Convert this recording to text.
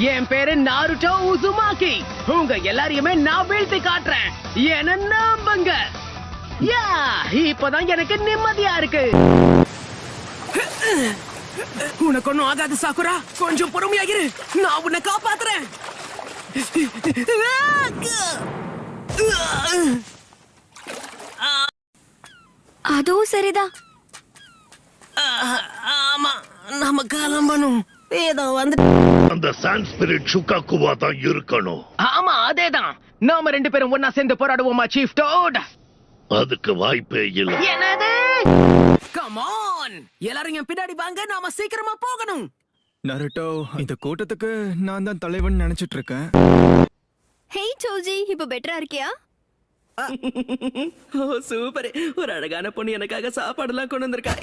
என் பேரு நாருட்டோ உசுமாக்கி. உங்க எல்லாரையுமே நான் வீழ்த்தி காட்டுறேன். என்ன நம்புங்க. யா, இப்பதான் எனக்கு நிம்மதியா இருக்கு. உனக்கு ஒண்ணும் ஆகாது சாக்குரா. கொஞ்சம் பொறுமையாகிரு, நான் உன்னை காப்பாத்துறேன். அதுவும் சரிதான். ஆமா, நம்ம கிளம்பணும். ஏதோ வந்து அந்த சான்ஸ்பிரிட் ஷுகாக்குவா தான் இருக்கணும். ஆமா, அதேதான். நாம 2 பேரும் ஒன்னா சேர்ந்து போராடுவோமா சீஃப் டோட்? அதுக்கு வாய்ப்பே இல்ல. என்னது? கம் ஆன், எல்லாரும் என் பின்னாடி வாங்க, நாம சீக்கிரமா போகணும். நருட்டோ, இந்த கூட்டத்துக்கு நான் தான் தலைவன் நினைச்சிட்டு இருக்கேன். ஹேய் சோஜி, இப்ப பெட்டரா இருக்கியா? ஓ சூப்பர். ஒரு அழகான பொண்ணு எனக்காக சாப்பாடு எல்லாம் கொண்டு வந்திருக்கா.